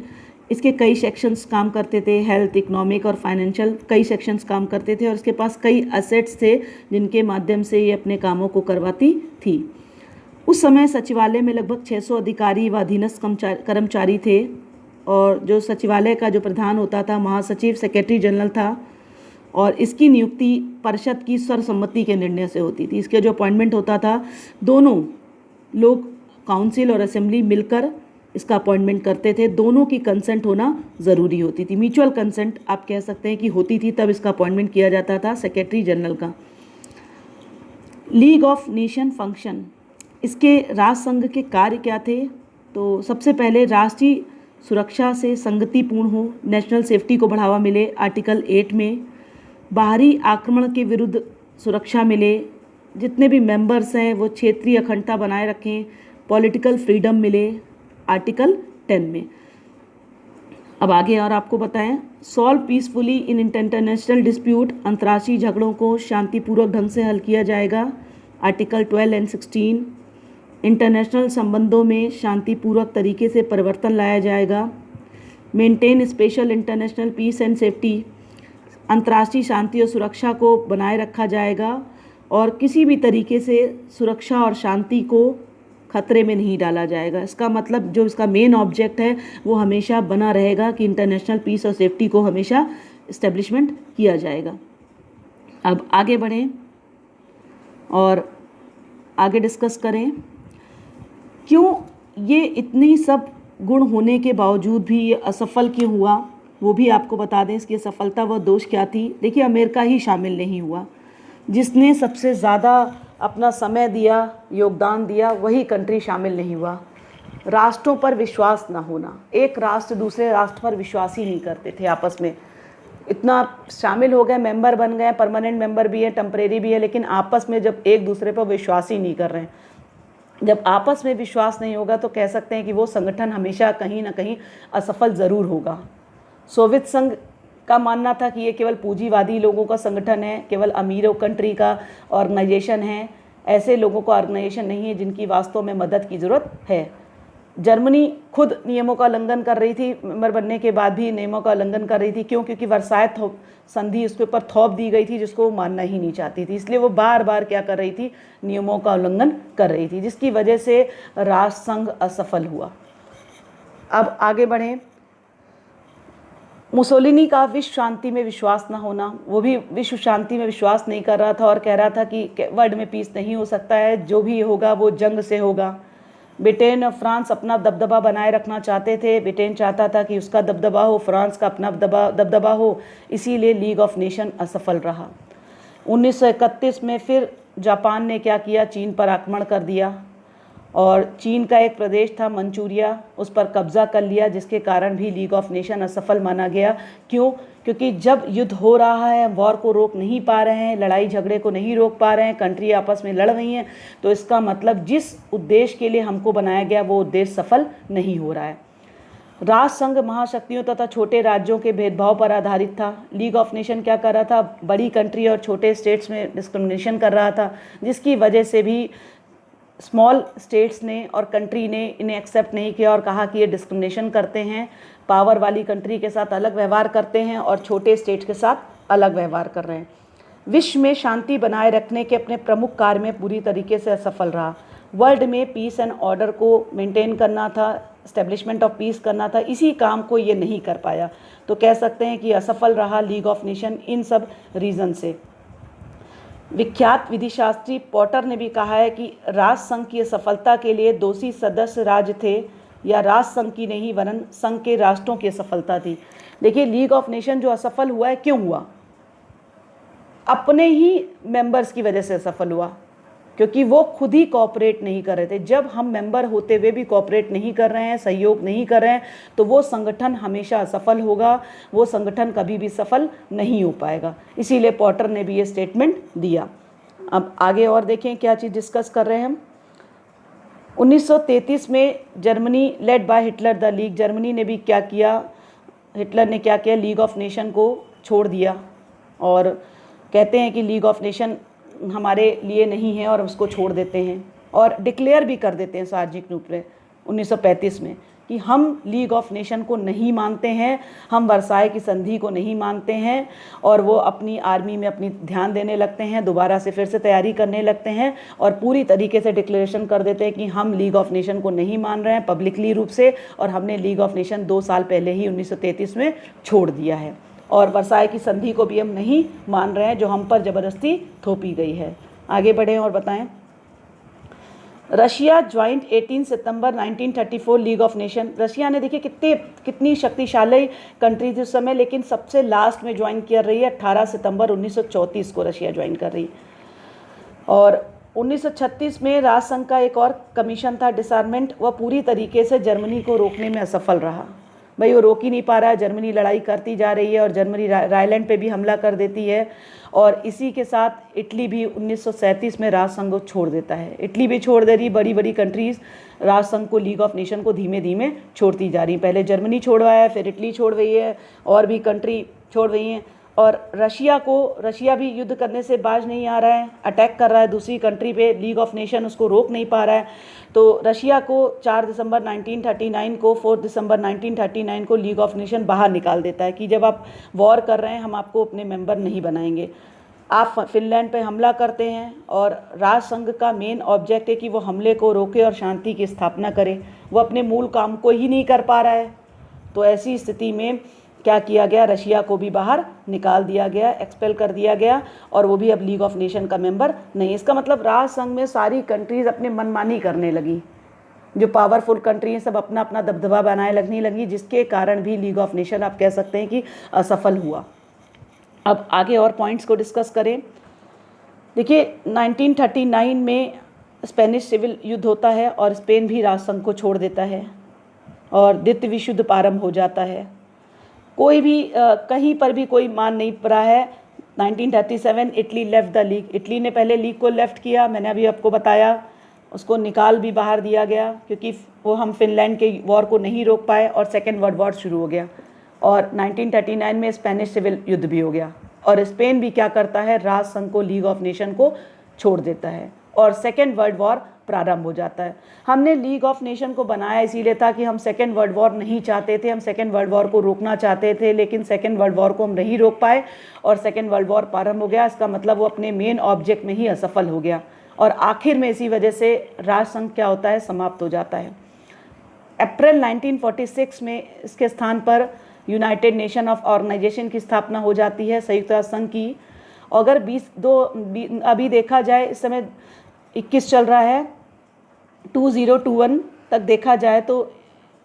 इसके कई सेक्शंस काम करते थे, हेल्थ, इकोनॉमिक और फाइनेंशियल, कई सेक्शंस काम करते थे, और इसके पास कई असेट्स थे जिनके माध्यम से ये अपने कामों को करवाती थी। उस समय सचिवालय में लगभग 600 अधिकारी व अधीनस्थ कर्मचारी थे, और जो सचिवालय का जो प्रधान होता था, महासचिव, सेक्रेटरी जनरल था, और इसकी नियुक्ति परिषद की सर्वसम्मति के निर्णय से होती थी। इसके जो अपॉइंटमेंट होता था, दोनों लोग, काउंसिल और असेंबली मिलकर इसका अपॉइंटमेंट करते थे। दोनों की कंसेंट होना ज़रूरी होती थी, म्यूचुअल कंसेंट आप कह सकते हैं कि होती थी, तब इसका अपॉइंटमेंट किया जाता था सेक्रेटरी जनरल का। लीग ऑफ नेशन फंक्शन, इसके राष्ट्र संघ के कार्य क्या थे? तो सबसे पहले राष्ट्रीय सुरक्षा से संगतिपूर्ण हो, नेशनल सेफ्टी को बढ़ावा मिले, आर्टिकल 8 में। बाहरी आक्रमण के विरुद्ध सुरक्षा मिले, जितने भी मेंबर्स हैं वो क्षेत्रीय अखंडता बनाए रखें, पॉलिटिकल फ्रीडम मिले, आर्टिकल 10 में। अब आगे और आपको बताएं। Solve peacefully in international dispute, अंतर्राष्ट्रीय झगड़ों को शांतिपूर्वक ढंग से हल किया जाएगा, आर्टिकल 12 एंड 16। इंटरनेशनल संबंधों में शांतिपूर्वक तरीके से परिवर्तन लाया जाएगा। Maintain special international peace and safety, अंतर्राष्ट्रीय शांति और सुरक्षा को बनाए रखा जाएगा, और किसी भी तरीके से सुरक्षा और शांति को खतरे में नहीं डाला जाएगा। इसका मतलब जो इसका मेन ऑब्जेक्ट है वो हमेशा बना रहेगा कि इंटरनेशनल पीस और सेफ्टी को हमेशा इस्टेब्लिशमेंट किया जाएगा। अब आगे बढ़ें और आगे डिस्कस करें क्यों ये इतनी सब गुण होने के बावजूद भी ये असफल क्यों हुआ, वो भी आपको बता दें। इसकी असफलता व दोष क्या थी? देखिए, अमेरिका ही शामिल नहीं हुआ। जिसने सबसे ज़्यादा अपना समय दिया, योगदान दिया, वही कंट्री शामिल नहीं हुआ। राष्ट्रों पर विश्वास ना होना, एक राष्ट्र दूसरे राष्ट्र पर विश्वास ही नहीं करते थे आपस में। इतना शामिल हो गए, मेंबर बन गए, परमानेंट मेंबर भी है, टेम्परेरी भी है, लेकिन आपस में जब एक दूसरे पर विश्वास ही नहीं कर रहे हैं, जब आपस में विश्वास नहीं होगा तो कह सकते हैं कि वो संगठन हमेशा कहीं ना कहीं असफल ज़रूर होगा। सोवियत संघ का मानना था कि ये केवल पूंजीवादी लोगों का संगठन है, केवल अमीरों कंट्री का ऑर्गेनाइजेशन है, ऐसे लोगों का ऑर्गेनाइजेशन नहीं है जिनकी वास्तव में मदद की ज़रूरत है। जर्मनी खुद नियमों का उल्लंघन कर रही थी, मेंबर बनने के बाद भी नियमों का उल्लंघन कर रही थी। क्यों? क्योंकि वर्साय संधि उसके ऊपर थोप दी गई थी जिसको वो मानना ही नहीं चाहती थी, इसलिए वो बार बार क्या कर रही थी? नियमों का उल्लंघन कर रही थी, जिसकी वजह से राष्ट्र संघ असफल हुआ। अब आगे बढ़ें। मुसोलिनी का विश्व शांति में विश्वास न होना, वो भी विश्व शांति में विश्वास नहीं कर रहा था और कह रहा था कि वर्ल्ड में पीस नहीं हो सकता है, जो भी होगा वो जंग से होगा। ब्रिटेन और फ्रांस अपना दबदबा बनाए रखना चाहते थे, ब्रिटेन चाहता था कि उसका दबदबा हो, फ्रांस का अपना दबदबा हो, इसीलिए लीग ऑफ नेशन असफल रहा। 1931 में फिर जापान ने क्या किया? चीन पर आक्रमण कर दिया, और चीन का एक प्रदेश था मंचूरिया, उस पर कब्जा कर लिया, जिसके कारण भी लीग ऑफ नेशन असफल माना गया। क्यों? क्योंकि जब युद्ध हो रहा है, वॉर को रोक नहीं पा रहे हैं, लड़ाई झगड़े को नहीं रोक पा रहे हैं, कंट्री आपस में लड़ रही हैं, तो इसका मतलब जिस उद्देश्य के लिए हमको बनाया गया वो उद्देश्य सफल नहीं हो रहा है। राष्ट्र संघ महाशक्तियों तथा छोटे राज्यों के भेदभाव पर आधारित था। लीग ऑफ नेशन क्या कर रहा था? बड़ी कंट्री और छोटे स्टेट्स में डिस्क्रिमिनेशन कर रहा था, जिसकी वजह से भी स्मॉल स्टेट्स ने और कंट्री ने इन्हें एक्सेप्ट नहीं किया और कहा कि ये डिस्क्रिमिनेशन करते हैं, पावर वाली कंट्री के साथ अलग व्यवहार करते हैं और छोटे स्टेट्स के साथ अलग व्यवहार कर रहे हैं। विश्व में शांति बनाए रखने के अपने प्रमुख कार्य में पूरी तरीके से असफल रहा। वर्ल्ड में पीस एंड ऑर्डर को मेंटेन करना था, एस्टेब्लिशमेंट ऑफ पीस करना था, इसी काम को ये नहीं कर पाया। तो कह सकते हैं कि असफल रहा लीग ऑफ नेशन इन सब रीज़न से। विख्यात विधिशास्त्री पॉटर ने भी कहा है कि राष्ट्र संघ की असफलता के लिए दोषी सदस्य राज्य थे, या राष्ट्र संघ की नहीं वरन संघ के राष्ट्रों की असफलता थी। देखिए, लीग ऑफ नेशन जो असफल हुआ है, क्यों हुआ? अपने ही मेंबर्स की वजह से असफल हुआ, क्योंकि वो खुद ही कोऑपरेट नहीं कर रहे थे। जब हम मेंबर होते हुए भी कोऑपरेट नहीं कर रहे हैं, सहयोग नहीं कर रहे हैं, तो वो संगठन हमेशा असफल होगा, वो संगठन कभी भी सफल नहीं हो पाएगा। इसीलिए पॉटर ने भी ये स्टेटमेंट दिया। अब आगे और देखें क्या चीज़ डिस्कस कर रहे हैं हम। 1933 में Germany led by Hitler the league, Germany ने भी क्या किया, हिटलर ने क्या किया, लीग ऑफ नेशन को छोड़ दिया और कहते हैं कि लीग ऑफ नेशन हमारे लिए नहीं है और उसको छोड़ देते हैं और डिक्लेयर भी कर देते हैं सार्वजनिक रूप में 1935 में कि हम लीग ऑफ नेशन को नहीं मानते हैं, हम वर्साई की संधि को नहीं मानते हैं। और वो अपनी आर्मी में अपनी ध्यान देने लगते हैं, दोबारा से फिर से तैयारी करने लगते हैं और पूरी तरीके से डिक्लेरेशन कर देते हैं कि हम लीग ऑफ नेशन को नहीं मान रहे हैं पब्लिकली रूप से, और हमने लीग ऑफ नेशन 2 साल पहले ही 1933 में छोड़ दिया है और वर्साई की संधि को भी हम नहीं मान रहे हैं जो हम पर ज़बरदस्ती थोपी गई है। आगे बढ़ें और बताएं। Russia joint 18 September 1934 league of nation. Russia ने देखिए कितनी शक्तिशाली कंट्री थी उस समय, लेकिन सबसे लास्ट में ज्वाइन कर रही है। 18 सितंबर 1934 को रशिया ज्वाइन कर रही। और 1936 में राष्ट्रसंघ का एक और कमीशन था डिसआर्मेंट, वह पूरी तरीके से जर्मनी को रोकने में असफल रहा। भाई वो रोक ही नहीं पा रहा है, जर्मनी लड़ाई करती जा रही है और जर्मनी रायलैंड पे भी हमला कर देती है। और इसी के साथ इटली भी 1937 में राष्ट्रसंघ को छोड़ देता है। इटली भी छोड़ दे रही, बड़ी बड़ी कंट्रीज़ राष्ट्रसंघ को, लीग ऑफ नेशन को धीमे धीमे छोड़ती जा रही। पहले जर्मनी छोड़वाया, फिर इटली छोड़ रही है और भी कंट्री छोड़ रही हैं। और रशिया भी युद्ध करने से बाज नहीं आ रहा है, अटैक कर रहा है दूसरी कंट्री पे, लीग ऑफ नेशन उसको रोक नहीं पा रहा है। तो रशिया को 4 दिसंबर 1939 को 4 दिसंबर 1939 को लीग ऑफ नेशन बाहर निकाल देता है कि जब आप वॉर कर रहे हैं हम आपको अपने मेंबर नहीं बनाएंगे। आप फिनलैंड पे हमला करते हैं और राष्ट्रसंघ का मेन ऑब्जेक्ट है कि वो हमले को रोके और शांति की स्थापना करे, वो अपने मूल काम को ही नहीं कर पा रहा है। तो ऐसी स्थिति में क्या किया गया, रशिया को भी बाहर निकाल दिया गया, एक्सपेल कर दिया गया और वो भी अब लीग ऑफ नेशन का मेंबर नहीं। इसका मतलब राष्ट्रसंघ में सारी कंट्रीज़ अपने मनमानी करने लगी, जो पावरफुल कंट्री हैं सब अपना अपना दबदबा बनाए लगने लगी, जिसके कारण भी लीग ऑफ नेशन आप कह सकते हैं कि असफल हुआ। अब आगे और पॉइंट्स को डिस्कस करें। देखिए 1939 में स्पेनिश सिविल युद्ध होता है और स्पेन भी राष्ट्रसंघ को छोड़ देता है और द्वितीय विश्व युद्ध प्रारंभ हो जाता है। कोई भी कहीं पर भी कोई मान नहीं पड़ा है। 1937 Italy left the league, Italy ने पहले लीग को लेफ्ट किया, मैंने अभी आपको बताया, उसको निकाल भी बाहर दिया गया क्योंकि वो हम फिनलैंड के वॉर को नहीं रोक पाए और सेकेंड वर्ल्ड वॉर शुरू हो गया और 1939 में स्पेनिश सिविल युद्ध भी हो गया। और स्पेन भी क्या करता है, राष्ट्रसंघ को, लीग ऑफ नेशन को छोड़ देता है और सेकेंड वर्ल्ड वॉर प्रारंभ हो जाता है। हमने लीग ऑफ नेशन को बनाया इसीलिए था कि हम सेकेंड वर्ल्ड वॉर नहीं चाहते थे, हम सेकेंड वर्ल्ड वॉर को रोकना चाहते थे, लेकिन सेकेंड वर्ल्ड वॉर को हम नहीं रोक पाए और सेकेंड वर्ल्ड वॉर प्रारंभ हो गया। इसका मतलब वो अपने मेन ऑब्जेक्ट में ही असफल हो गया और आखिर में इसी वजह से राष्ट्रसंघ क्या होता है, समाप्त हो जाता है। अप्रैल 1946 में इसके स्थान पर यूनाइटेड नेशन ऑफ ऑर्गेनाइजेशन की स्थापना हो जाती है, संयुक्त राष्ट्र संघ की। अगर अभी देखा जाए इस समय 21 चल रहा है, 2021 तक देखा जाए तो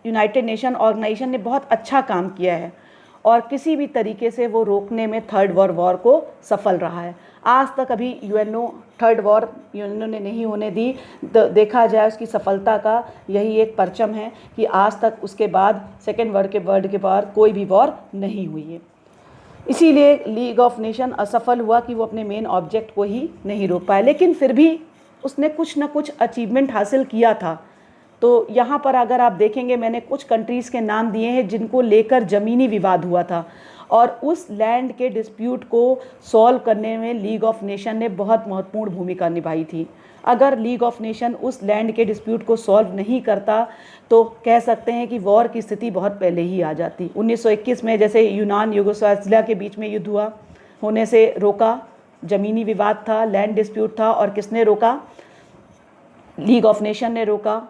यूनाइटेड नेशन ऑर्गेनाइजेशन ने बहुत अच्छा काम किया है और किसी भी तरीके से वो रोकने में थर्ड वर्ल्ड वॉर को सफल रहा है। आज तक अभी यूएनओ थर्ड वॉर यूएनओ ने नहीं होने दी। देखा जाए उसकी सफलता का यही एक परचम है कि आज तक उसके बाद सेकेंड वर्ल्ड के बाद कोई भी वॉर नहीं हुई है। इसीलिए लीग ऑफ नेशन असफल हुआ कि वो अपने मेन ऑब्जेक्ट को ही नहीं रोक पाए, लेकिन फिर भी उसने कुछ ना कुछ अचीवमेंट हासिल किया था। तो यहाँ पर अगर आप देखेंगे मैंने कुछ कंट्रीज़ के नाम दिए हैं जिनको लेकर ज़मीनी विवाद हुआ था और उस लैंड के डिस्प्यूट को सॉल्व करने में लीग ऑफ नेशन ने बहुत महत्वपूर्ण भूमिका निभाई थी। अगर लीग ऑफ नेशन उस लैंड के डिस्प्यूट को सॉल्व नहीं करता तो कह सकते हैं कि वॉर की स्थिति बहुत पहले ही आ जाती। 1921 में जैसे यूनान यूगोस्लाविया के बीच में युद्ध हुआ, होने से रोका, ज़मीनी विवाद था, लैंड डिस्प्यूट था और किसने रोका, लीग ऑफ नेशन ने रोका।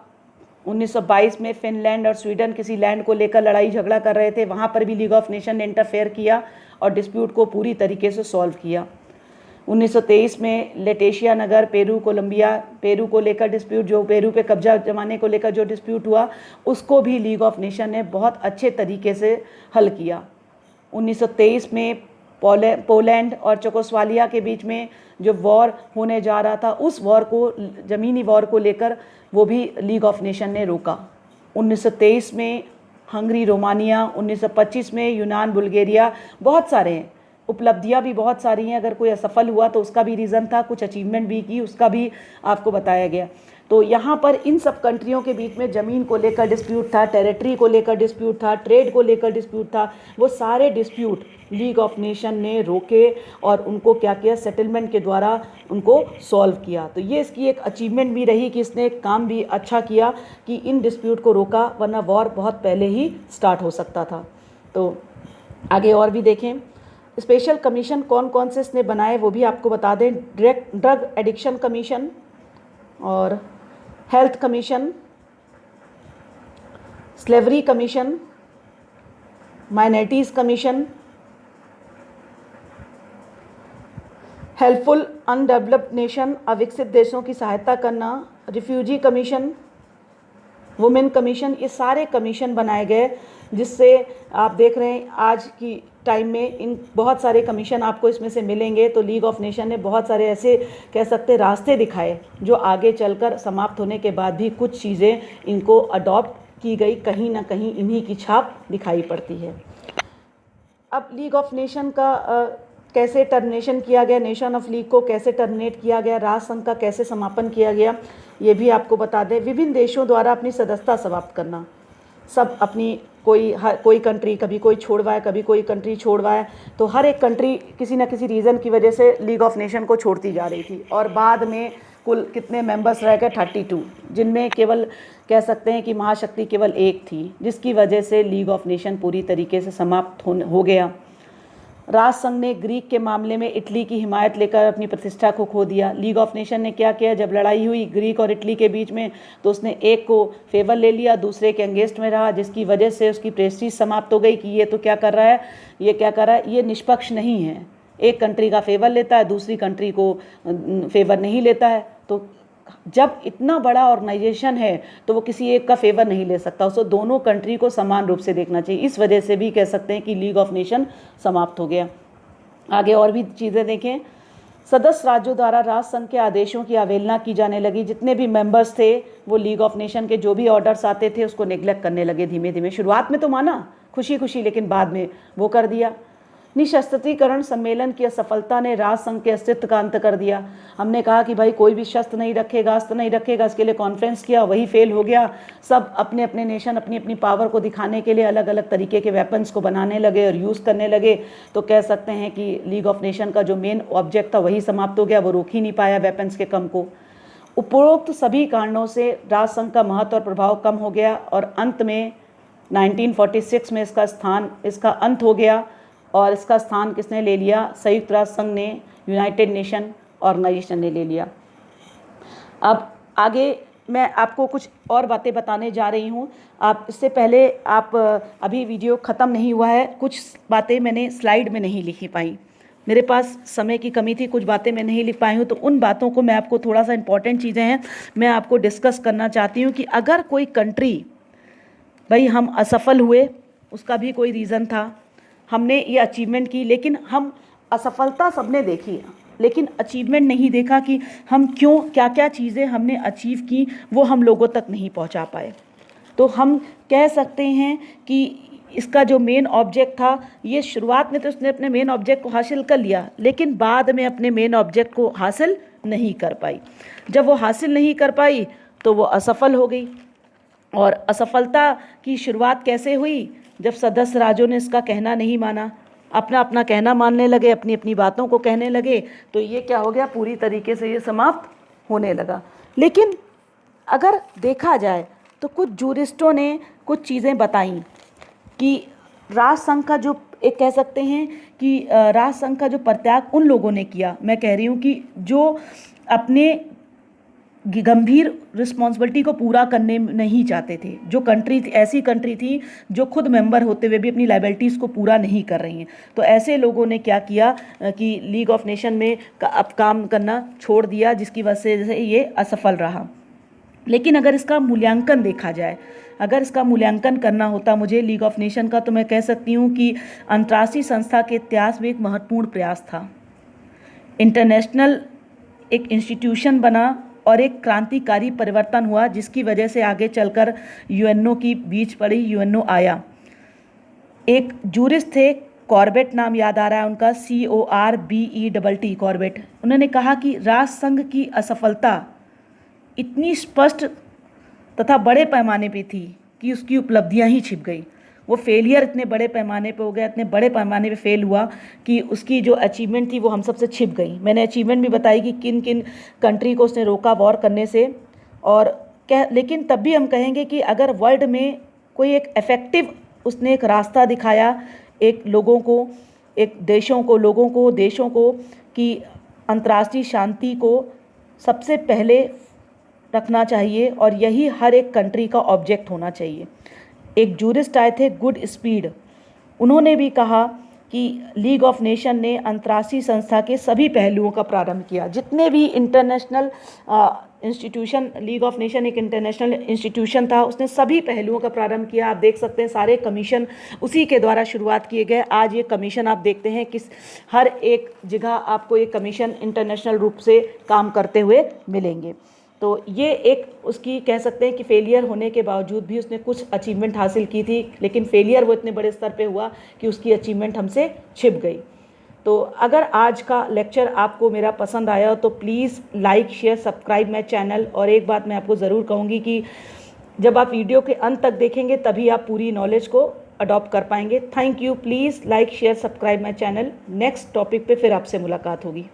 1922 में फिनलैंड और स्वीडन किसी लैंड को लेकर लड़ाई झगड़ा कर रहे थे, वहाँ पर भी लीग ऑफ नेशन ने इंटरफेयर किया और डिस्प्यूट को पूरी तरीके से सॉल्व किया। 1923 में लेटेशिया नगर पेरू कोलंबिया, पेरू को लेकर डिस्प्यूट, जो पेरू पे कब्जा जमाने को लेकर जो डिस्प्यूट हुआ, उसको भी लीग ऑफ नेशन ने बहुत अच्छे तरीके से हल किया। 1923 में पोलैंड और चेकोस्लोवाकिया के बीच में जो वॉर होने जा रहा था, उस वॉर को, ज़मीनी वॉर को लेकर, वो भी लीग ऑफ नेशन ने रोका। 1923 में हंगरी रोमानिया, 1925 में यूनान बुल्गारिया, बहुत सारे हैं, उपलब्धियां भी बहुत सारी हैं। अगर कोई असफल हुआ तो उसका भी रीज़न था, कुछ अचीवमेंट भी की, उसका भी आपको बताया गया। तो यहाँ पर इन सब कंट्रियों के बीच में ज़मीन को लेकर डिस्प्यूट था, टेरिटरी को लेकर डिस्प्यूट था, ट्रेड को लेकर डिस्प्यूट था। वो सारे डिस्प्यूट लीग ऑफ नेशन ने रोके और उनको क्या किया, सेटलमेंट के द्वारा उनको सॉल्व किया। तो ये इसकी एक अचीवमेंट भी रही कि इसने काम भी अच्छा किया कि इन डिस्प्यूट को रोका, वरना वॉर बहुत पहले ही स्टार्ट हो सकता था। तो आगे और भी देखें, स्पेशल कमीशन कौन कौन से इसने बनाए वो भी आपको बता दें। ड्रग एडिक्शन कमीशन और health commission, slavery commission, minorities commission, helpful undeveloped nation, अविकसित देशों की सहायता करना, रिफ्यूजी कमीशन, वुमेन कमीशन, ये सारे कमीशन बनाए गए, जिससे आप देख रहे हैं आज की टाइम में इन बहुत सारे कमीशन आपको इसमें से मिलेंगे। तो लीग ऑफ नेशन ने बहुत सारे ऐसे कह सकते रास्ते दिखाए जो आगे चलकर समाप्त होने के बाद भी कुछ चीज़ें इनको अडॉप्ट की गई, कहीं ना कहीं इन्हीं की छाप दिखाई पड़ती है। अब लीग ऑफ नेशन का कैसे टर्मिनेशन किया गया, नेशन ऑफ लीग को कैसे टर्मिनेट किया गया, राष्ट्र संघ का कैसे समापन किया गया, ये भी आपको बता दें। विभिन्न देशों द्वारा अपनी सदस्यता समाप्त करना, सब अपनी कोई कंट्री कभी कोई छोड़वाए, कभी कोई कंट्री छोड़वाए, तो हर एक कंट्री किसी न किसी रीज़न की वजह से लीग ऑफ नेशन को छोड़ती जा रही थी। और बाद में कुल कितने मेंबर्स रह गए, 32, जिनमें केवल कह सकते हैं कि महाशक्ति केवल एक थी, जिसकी वजह से लीग ऑफ नेशन पूरी तरीके से समाप्त हो गया। राष्ट्र संघ ने ग्रीक के मामले में इटली की हिमायत लेकर अपनी प्रतिष्ठा को खो दिया। लीग ऑफ नेशन ने क्या किया, जब लड़ाई हुई ग्रीक और इटली के बीच में, तो उसने एक को फेवर ले लिया, दूसरे के अगेंस्ट में रहा, जिसकी वजह से उसकी प्रेस्टीज समाप्त हो गई कि ये तो क्या कर रहा है, ये क्या कर रहा है, ये निष्पक्ष नहीं है। एक कंट्री का फेवर लेता है, दूसरी कंट्री को फेवर नहीं लेता है। तो जब इतना बड़ा ऑर्गेनाइजेशन है तो वो किसी एक का फेवर नहीं ले सकता, उसको दोनों कंट्री को समान रूप से देखना चाहिए। इस वजह से भी कह सकते हैं कि लीग ऑफ नेशन समाप्त हो गया। आगे और भी चीज़ें देखें, सदस्य राज्यों द्वारा राष्ट्र संघ के आदेशों की अवहेलना की जाने लगी। जितने भी मेंबर्स थे वो लीग ऑफ नेशन के जो भी ऑर्डर्स आते थे उसको नेग्लेक्ट करने लगे धीमे धीमे। शुरुआत में तो माना खुशी खुशी, लेकिन बाद में वो कर दिया। निशस्त्रीकरण सम्मेलन की असफलता ने राष्ट्र संघ के अस्तित्व का अंत कर दिया। हमने कहा कि भाई कोई भी शस्त्र नहीं रखेगा, अस्त्र नहीं रखेगा, इसके लिए कॉन्फ्रेंस किया, वही फेल हो गया। सब अपने अपने नेशन अपनी अपनी पावर को दिखाने के लिए अलग अलग तरीके के वेपन्स को बनाने लगे और यूज़ करने लगे। तो कह सकते हैं कि लीग ऑफ नेशन का जो मेन ऑब्जेक्ट था वही समाप्त हो गया, वो रोक ही नहीं पाया वेपन्स के कम को। उपरोक्त सभी कारणों से राष्ट्र संघ का महत्व और प्रभाव कम हो गया और अंत में 1946 में इसका अंत हो गया। और इसका स्थान किसने ले लिया, संयुक्त राष्ट्र संघ ने, यूनाइटेड नेशन ऑर्गेनाइजेशन ने ले लिया। अब आगे मैं आपको कुछ और बातें बताने जा रही हूँ। आप इससे पहले अभी वीडियो ख़त्म नहीं हुआ है, कुछ बातें मैंने स्लाइड में नहीं लिखी पाई, मेरे पास समय की कमी थी, कुछ बातें मैं नहीं लिख पाई हूँ। तो उन बातों को मैं आपको, थोड़ा सा इंपॉर्टेंट चीज़ें हैं, मैं आपको डिस्कस करना चाहती हूँ कि अगर कोई कंट्री, भाई हम असफल हुए, उसका भी कोई रीज़न था, हमने ये अचीवमेंट की, लेकिन हम असफलता सबने देखी है, लेकिन अचीवमेंट नहीं देखा कि हम क्यों, क्या क्या चीज़ें हमने अचीव की, वो हम लोगों तक नहीं पहुंचा पाए। तो हम कह सकते हैं कि इसका जो मेन ऑब्जेक्ट था, ये शुरुआत में तो उसने अपने मेन ऑब्जेक्ट को हासिल कर लिया, लेकिन बाद में अपने मेन ऑब्जेक्ट को हासिल नहीं कर पाई। जब वो हासिल नहीं कर पाई तो वो असफल हो गई। और असफलता की शुरुआत कैसे हुई, जब सदस्य राज्यों ने इसका कहना नहीं माना, अपना अपना कहना मानने लगे, अपनी अपनी बातों को कहने लगे, तो ये क्या हो गया, पूरी तरीके से ये समाप्त होने लगा। लेकिन अगर देखा जाए तो कुछ जूरिस्टों ने कुछ चीज़ें बताई कि राष्ट्र संघ का जो, एक कह सकते हैं कि राष्ट्र संघ का जो परित्याग उन लोगों ने किया, मैं कह रही हूँ कि जो अपने गंभीर रिस्पॉन्सिबिलिटी को पूरा करने नहीं चाहते थे। जो कंट्री थी, ऐसी कंट्री थी जो खुद मेंबर होते हुए भी अपनी लाइबिलिटीज़ को पूरा नहीं कर रही हैं। तो ऐसे लोगों ने क्या किया कि लीग ऑफ नेशन में अब काम करना छोड़ दिया, जिसकी वजह से ये असफल रहा। लेकिन अगर इसका मूल्यांकन देखा जाए, अगर इसका मूल्यांकन करना होता मुझे लीग ऑफ नेशन का, तो मैं कह सकती हूँ कि अंतर्राष्ट्रीय संस्था के इतिहास में एक महत्वपूर्ण प्रयास था। इंटरनेशनल एक इंस्टीट्यूशन बना और एक क्रांतिकारी परिवर्तन हुआ, जिसकी वजह से आगे चलकर यूएनओ की बीच पड़ी, यूएनओ आया। एक जूरिस्ट थे, कॉर्बेट नाम याद आ रहा है उनका, CORBETT, कॉर्बेट। उन्होंने कहा कि राष्ट्रसंघ की असफलता इतनी स्पष्ट तथा बड़े पैमाने पे थी कि उसकी उपलब्धियां ही छिप गई। वो फेलियर इतने बड़े पैमाने पे हो गया, इतने बड़े पैमाने पे फेल हुआ कि उसकी जो अचीवमेंट थी वो हम सबसे छिप गई। मैंने अचीवमेंट भी बताई कि किन किन कंट्री को उसने रोका वॉर करने से। और लेकिन तब भी हम कहेंगे कि अगर वर्ल्ड में कोई एक इफेक्टिव उसने एक रास्ता दिखाया एक लोगों को, एक देशों को कि अंतर्राष्ट्रीय शांति को सबसे पहले रखना चाहिए और यही हर एक कंट्री का ऑब्जेक्ट होना चाहिए। एक जूरिस्ट आए थे, गुड स्पीड, उन्होंने भी कहा कि लीग ऑफ नेशन ने अंतर्राष्ट्रीय संस्था के सभी पहलुओं का प्रारंभ किया। जितने भी international institution, league of nation एक इंटरनेशनल इंस्टीट्यूशन था, उसने सभी पहलुओं का प्रारंभ किया। आप देख सकते हैं सारे कमीशन उसी के द्वारा शुरुआत किए गए। आज ये कमीशन आप देखते हैं किस हर एक जगह आपको ये कमीशन इंटरनेशनल रूप से काम करते हुए मिलेंगे। तो ये एक उसकी कह सकते हैं कि फेलियर होने के बावजूद भी उसने कुछ अचीवमेंट हासिल की थी, लेकिन फेलियर वो इतने बड़े स्तर पे हुआ कि उसकी अचीवमेंट हमसे छिप गई। तो अगर आज का लेक्चर आपको मेरा पसंद आया हो तो please like, share, subscribe my channel. और एक बात मैं आपको ज़रूर कहूँगी कि जब आप वीडियो के अंत तक देखेंगे तभी आप पूरी नॉलेज को अडॉप्ट कर पाएंगे। Thank you. Please like, share, subscribe my channel. Next topic पे फिर आपसे मुलाकात होगी।